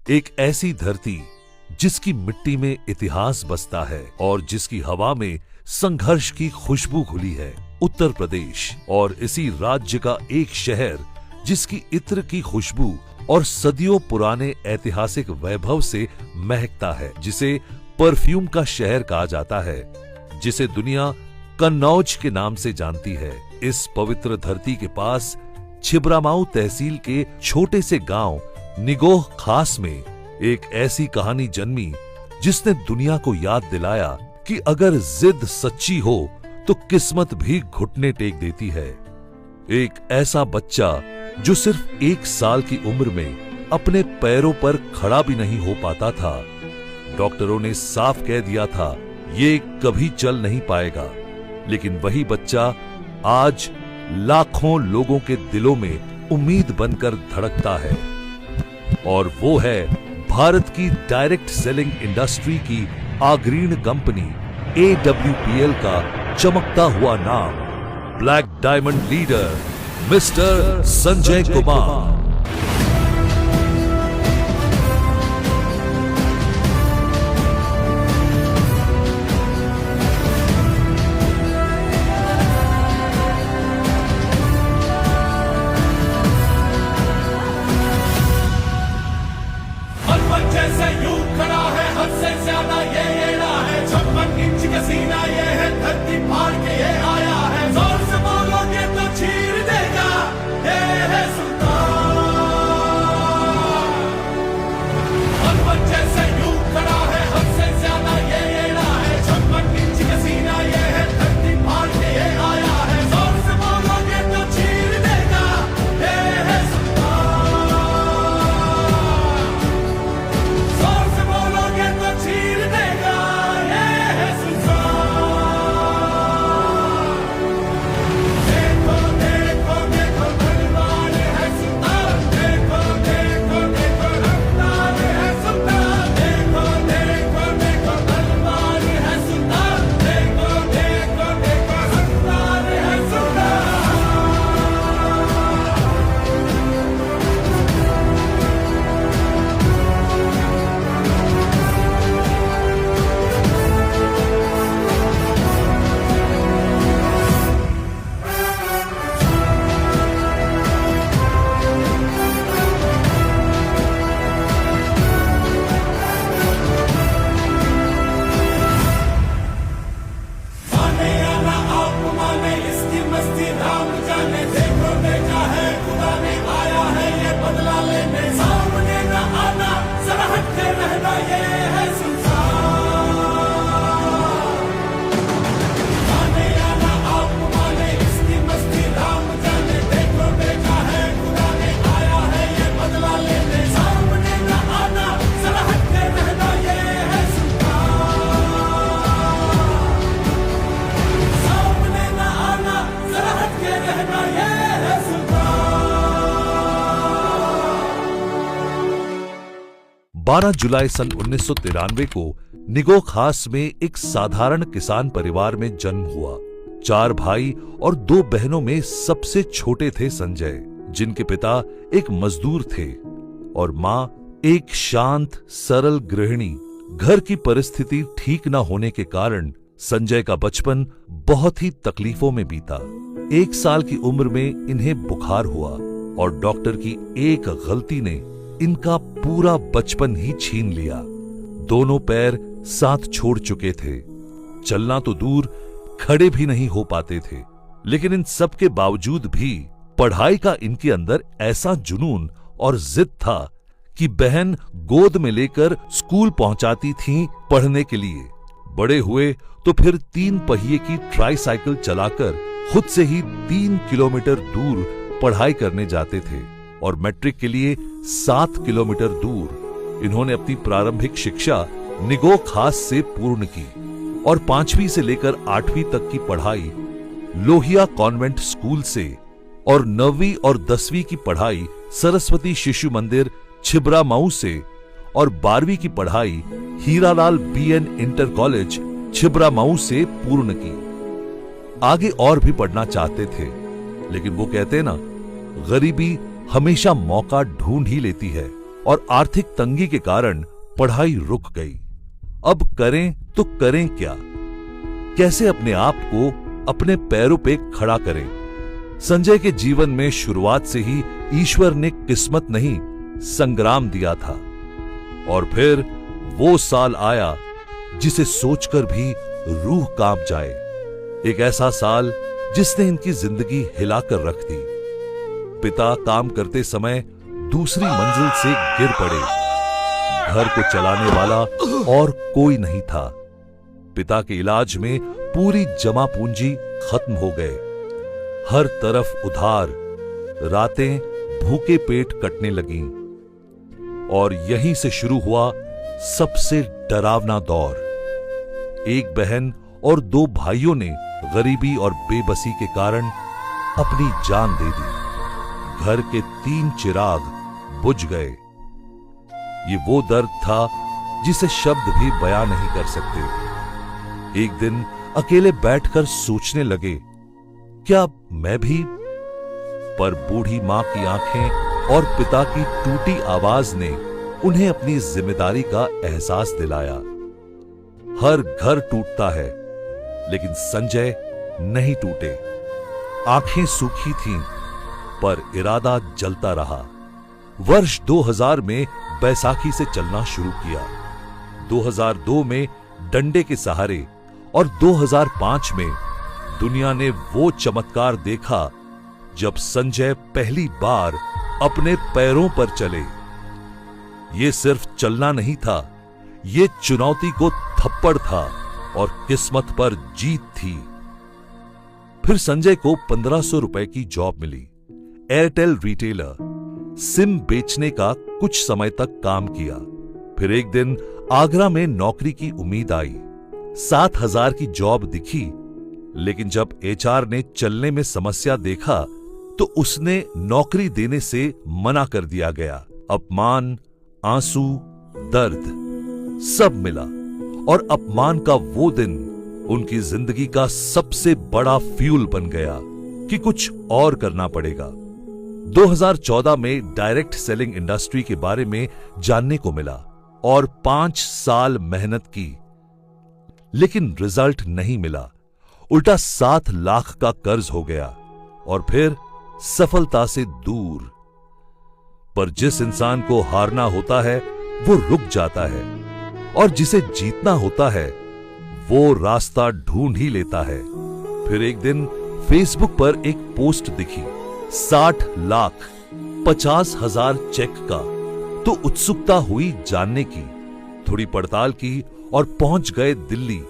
एक ऐसी धरती जिसकी मिट्टी में इतिहास बसता है और जिसकी हवा में संघर्ष की खुशबू घुली है, उत्तर प्रदेश। और इसी राज्य का एक शहर जिसकी इत्र की खुशबू और सदियों पुराने ऐतिहासिक वैभव से महकता है, जिसे परफ्यूम का शहर कहा जाता है, जिसे दुनिया कन्नौज के नाम से जानती है। इस पवित्र धरती के पास छिबरामऊ तहसील के छोटे से गांव निगोह खास में एक ऐसी कहानी जन्मी जिसने दुनिया को याद दिलाया कि अगर जिद सच्ची हो तो किस्मत भी घुटने टेक देती है। एक ऐसा बच्चा जो सिर्फ 1 साल की उम्र में अपने पैरों पर खड़ा भी नहीं हो पाता था। डॉक्टरों ने साफ कह दिया था ये कभी चल नहीं पाएगा, लेकिन वही बच्चा आज लाखों लोगों के दिलों में उम्मीद बनकर धड़कता है। और वो है भारत की डायरेक्ट सेलिंग इंडस्ट्री की अग्रणी कंपनी AWPL का चमकता हुआ नाम, black diamond leader mister Sanjay Kumar. जैसे यूं खड़ा है, हद से ज्यादा ये एड़ा है, 56 इंच का सीना ये है, धरती फाड़ के ये आया है। जोर से बोलोगे तो चीर देगा, ये है सुल्तान। पर्वत जैसे यूं खड़ा है, हद से ज्यादा ये एड़ा है, 56 इंच का सीना ये है, धरती फाड़ के ये आया है। जोर से बोलोगे तो चीर देगा, ये है सुल्तान। जोर से बोलोगे तो चीर देगा, ये है सुल्तान। देखो देखो देखो बलवान है सुल्तान, देखो देखो देखो रफ्तार है सुल्तान, देखो देखो देखो बलवान है सुल्तान, देखो देखो देखो रफ्तार है सुल्तान। माने या ना आप माने, इसकी मस्ती राम जाने, देखो देखा है खुदा ने, आया है ये बदला लेने। सामने ना आना, जरा हट के रहना, ये है सुल्तान। माने या ना आप माने, इसकी मस्ती राम जाने, देखो देखा है खुदा ने, आया है ये बदला लेने। सामने ना आना, जरा हट के रहना, ये है सुल्तान। सामने ना आना, जरा हट के रहना, ये है सुल्तान। 12 जुलाई सन 1993 को निगोह खास में एक साधारण किसान परिवार में जन्म हुआ। 4 भाई और 2 बहनों में सबसे छोटे थे संजय, जिनके पिता एक मजदूर थे और माँ एक शांत सरल गृहिणी। घर की परिस्थिति ठीक न होने के कारण संजय का बचपन बहुत ही तकलीफों में बीता। 1 साल की उम्र में इन्हें बुखार हुआ और डॉक्टर की एक गलती ने इनका पूरा बचपन ही छीन लिया। दोनों पैर साथ छोड़ चुके थे, चलना तो दूर खड़े भी नहीं हो पाते थे। लेकिन इन सब के बावजूद भी पढ़ाई का इनके अंदर ऐसा जुनून और जिद था कि बहन गोद में लेकर स्कूल पहुंचाती थीं पढ़ने के लिए। बड़े हुए तो फिर 3 पहिए की ट्राईसाइकिल चलाकर खुद से ही 3 किलोमीटर दूर पढ़ाई करने जाते थे और मैट्रिक के लिए 7 किलोमीटर दूर इन्होंने अपनी प्रारंभिक शिक्षा निगोह खास से पूर्ण की और 5वीं से लेकर 8वीं तक की पढ़ाई लोहिया कॉन्वेंट स्कूल से और 9वीं और 10वीं की पढ़ाई सरस्वती शिशु मंदिर छिबरामऊ से और 12वीं की पढ़ाई Hiralal BN inter college Chhibramau से पूर्ण की। आगे और भी पढ़ना चाहते थे, लेकिन वो कहते ना, गरीबी हमेशा मौका ढूंढ ही लेती है। और आर्थिक तंगी के कारण पढ़ाई रुक गई। अब करें तो करें क्या? कैसे अपने आप को अपने पैरों पे खड़ा करें? संजय के जीवन में शुरुआत से ही ईश्वर ने किस्मत नहीं, संग्राम दिया था। और फिर वो साल आया जिसे सोचकर भी रूह कांप जाए। एक ऐसा साल जिसने इनकी जिंदगी हिलाकर रख दी। पिता काम करते समय दूसरी मंजिल से गिर पड़े। घर को चलाने वाला और कोई नहीं था। पिता के इलाज में पूरी जमा पूंजी खत्म हो गए। हर तरफ उधार, रातें भूखे पेट कटने लगीं। और यहीं से शुरू हुआ सबसे डरावना दौर। एक बहन और 2 भाइयों ने गरीबी और बेबसी के कारण अपनी जान दे दी। घर के 3 चिराग बुझ गए। ये वो दर्द था जिसे शब्द भी बयां नहीं कर सकते। एक दिन अकेले बैठकर सोचने लगे, क्या मैं भी? पर बूढ़ी मां की आंखें और पिता की टूटी आवाज ने उन्हें अपनी जिम्मेदारी का एहसास दिलाया। हर घर टूटता है, लेकिन संजय नहीं टूटे। आंखें सूखी थीं, पर इरादा जलता रहा। वर्ष 2000 में बैसाखी से चलना शुरू किया। 2002 में डंडे के सहारे और 2005 में दुनिया ने वो चमत्कार देखा जब संजय पहली बार अपने पैरों पर चले। ये सिर्फ चलना नहीं था, ये चुनौती को थप्पड़ था और किस्मत पर जीत थी। फिर संजय को 1500 रुपए की जॉब मिली। एयरटेल रिटेलर, सिम बेचने का कुछ समय तक काम किया। फिर एक दिन आगरा में नौकरी की उम्मीद आई। 7000 की जॉब दिखी, लेकिन जब एचआर ने चलने में समस्या देखा तो उसने नौकरी देने से मना कर दिया गया। अपमान, आंसू, दर्द सब मिला और अपमान का वो दिन उनकी जिंदगी का सबसे बड़ा फ्यूल बन गया कि कुछ और करना पड़ेगा। 2014 में डायरेक्ट सेलिंग इंडस्ट्री के बारे में जानने को मिला और 5 साल मेहनत की, लेकिन रिजल्ट नहीं मिला। उल्टा 7 लाख का कर्ज हो गया और फिर सफलता से दूर। पर जिस इंसान को हारना होता है वो रुक जाता है, और जिसे जीतना होता है वो रास्ता ढूंढ ही लेता है। फिर एक दिन फेसबुक पर एक पोस्ट दिखी, 60 लाख 50,000 चेक का। तो उत्सुकता हुई जानने की। थोड़ी पड़ताल की और पहुंच गए दिल्ली।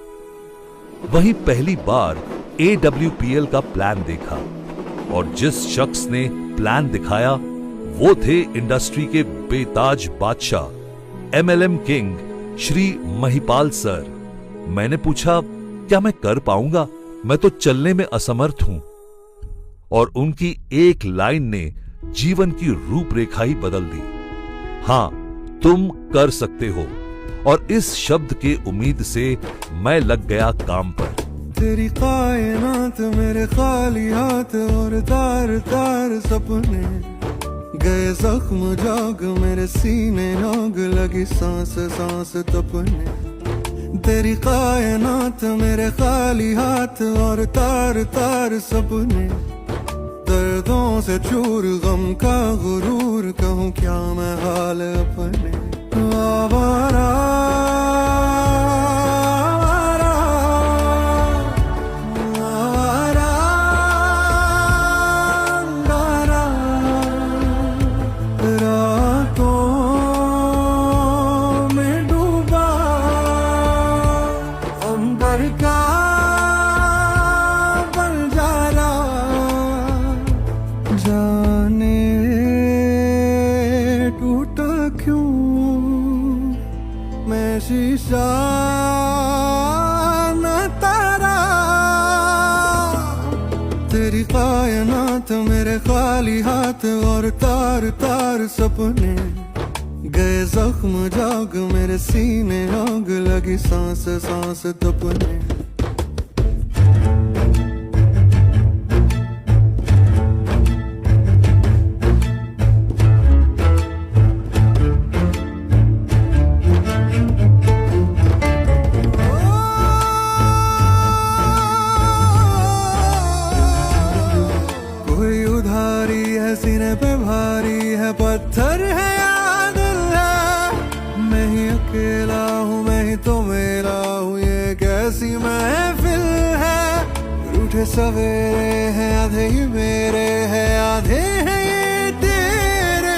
वहीं पहली बार AWPL का प्लान देखा और जिस शख्स ने प्लान दिखाया वो थे इंडस्ट्री के बेताज बादशाह, MLM king Shri Mahipal sir. मैंने पूछा, क्या मैं कर पाऊंगा? मैं तो चलने में असमर्थ हूं। और उनकी एक लाइन ने जीवन की रूपरेखा ही बदल दी। हां, तुम कर सकते हो। और इस शब्द के उम्मीद से मैं लग गया काम पर। तेरी कायनात मेरे खाली हाथ और तार तार सपने गए जख्म जाग मेरे सीने आग लगी सांस सांस तपने। तेरी कायनात मेरे खाली हाथ और तार तार सपने दर्दों से चूर गम का गुरूर कहूँ क्या मैं हाल अपने। आवारा शीशा न तारा। तेरी कायनात मेरे खाली हाथ और तार तार सपने गए जख्म जाग मेरे सीने आग लगी सांस सांस तपने। नहीं तो मेरा हूँ, ये कैसी महफिल है। रूठे सवेरे हैं, आधे ही मेरे हैं, आधे हैं ये तेरे।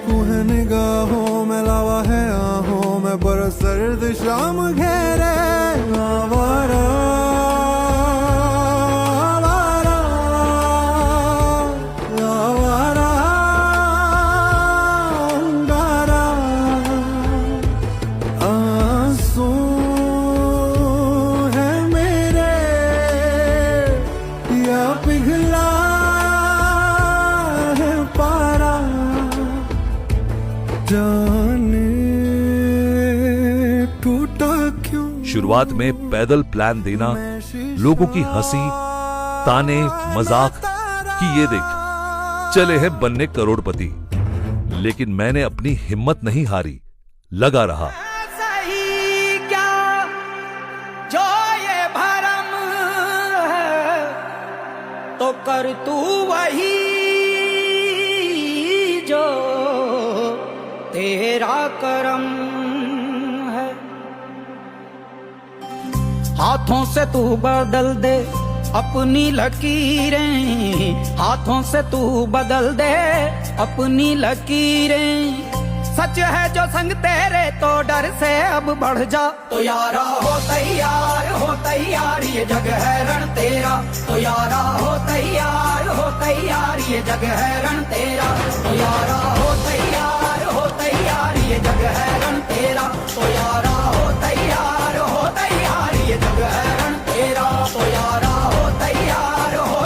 तू है निगाहों में, लावा है आहों में, बरस सर्द शाम घेरे। आवारा शुरुआत में पैदल प्लान देना, लोगों की हंसी, ताने, मजाक कि ये देख चले हैं बनने करोड़पति। लेकिन मैंने अपनी हिम्मत नहीं हारी, लगा रहा। सही क्या जो ये भरम है, तो कर तू वही जो तेरा करम है। हाथों से तू बदल दे अपनी लकीरें, हाथों से तू बदल दे अपनी लकीरें। सच है जो संग तेरे तो डर से अब बढ़ जा। तो यारा हो तैयार ये जग है रण तेरा। तो यारा हो तैयार ये जग है रण तेरा। तो यारा हो तैयार ये जग है रण तेरा। तो यारा हो तैयार ये जग है रण तेरा। तो यारा हो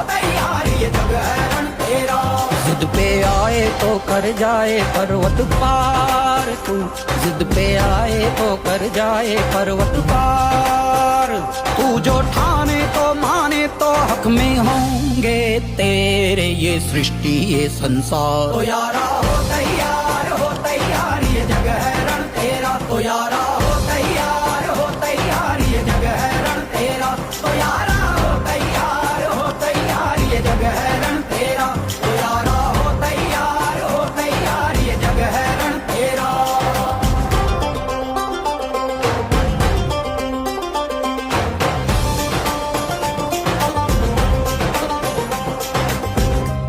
तैयार ये जग है रण तेरा। जिद पे आए तो कर जाए पर्वत पार तू, जिद पे आए तो कर जाए पर्वत पार। तू जो ठाने तो माने तो हक में होंगे तेरे ये सृष्टि ये संसार। तो यारा हो तैयार ये जग है रण तेरा। तो यारा हो तैयार ये जग है रण तेरा। तो यारा हो तैयार ये जग है रण तेरा। तो यारा हो तैयार ये जग है रण तेरा।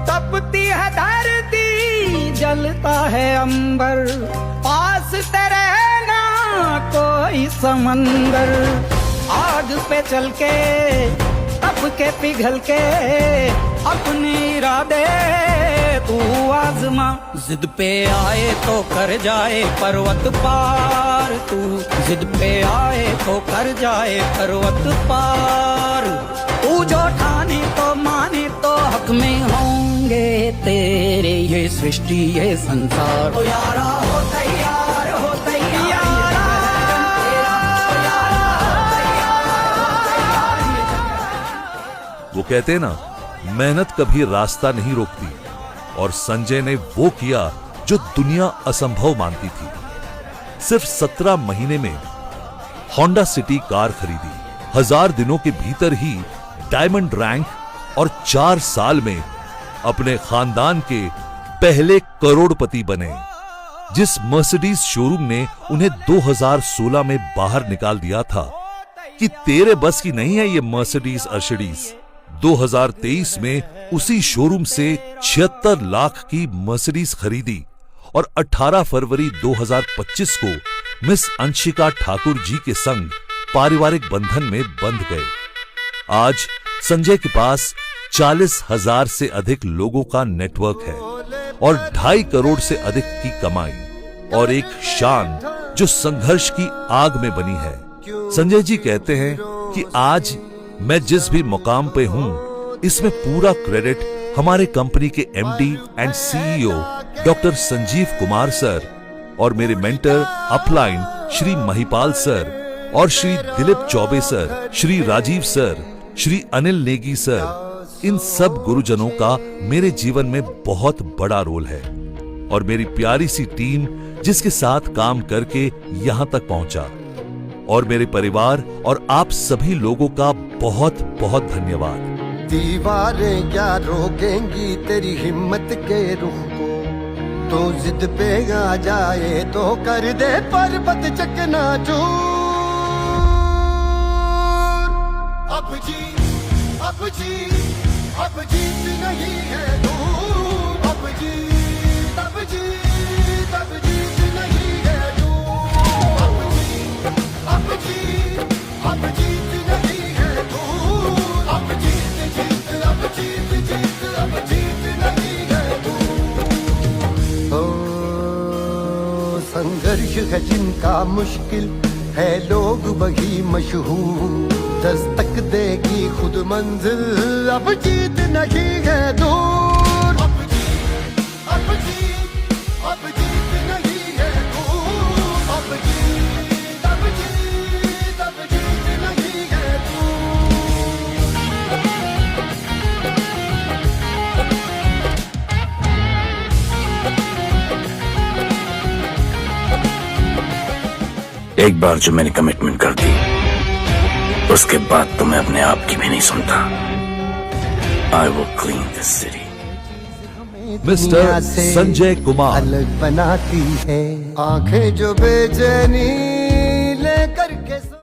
तपती है धरती, जलता है अंबर, पास तेरे ना कोई समंदर। आग पे चल के तप के पिघल के अपने इरादे तू आजमा। जिद पे आए तो कर जाए पर्वत पार तू, जिद पे आए तो कर जाए पर्वत पार। तू जो ठाने तो माने तो हक में होंगे तेरे ये सृष्टि ये संसार। तो यारा हो तैयार वो कहते ना, मेहनत कभी रास्ता नहीं रोकती। और संजय ने वो किया जो दुनिया असंभव मानती थी। सिर्फ 17 महीने में होंडा सिटी कार खरीदी, 1000 दिनों के भीतर ही डायमंड रैंक और 4 साल में अपने खानदान के पहले करोड़पति बने। जिस मर्सिडीज शोरूम ने उन्हें 2016 में बाहर निकाल दिया था कि तेरे बस की नहीं है ये मर्सिडीज अर्शिडीज, 2023 में उसी शोरूम से 76 लाख की मर्सिडीज खरीदी और 18 फरवरी 2025 को मिस अंशिका ठाकुर जी के संग पारिवारिक बंधन में बंध गए। आज संजय के पास 40,000 से अधिक लोगों का नेटवर्क है और 2.5 करोड़ से अधिक की कमाई और एक शान जो संघर्ष की आग में बनी है। संजय जी कहते हैं कि आज मैं जिस भी मुकाम पे हूं, इसमें पूरा क्रेडिट हमारे कंपनी के MD and CEO doctor Sanjeev Kumar sir और मेरे mentor upline Shri Mahipal sir और Shri Dilip Choubey sir, Shri Rajeev sir, Shri Anil Negi sir, इन सब गुरुजनों का मेरे जीवन में बहुत बड़ा रोल है। और मेरी प्यारी सी टीम जिसके साथ काम करके यहां तक पहुंचा, और मेरे परिवार और आप सभी लोगों का बहुत बहुत धन्यवाद। दीवारें क्या रोकेंगी तेरी हिम्मत के रुख को, तो जिद पे आ जाए तो कर दे पर्वत चकनाचूर। अब जीत नहीं है दूर, अब जीत नहीं है दूर, अब जीत नहीं है दूर, अब जीत नहीं है दूर। ओ संघर्ष है जिनका मुश्किल है, लोग वही मशहूर, दस्तक देगी खुद मंजिल, अब जीत नहीं है दूर, अब जीत नहीं है दूर, अब जीत नहीं है एक बार जो मैंने कमिटमेंट कर दी, उसके बाद तो मैं अपने आप की भी नहीं सुनता। I will clean this city. Mister Sanjay Kumar. अलग बनाती है आंखें जो बेचैनी लेकर के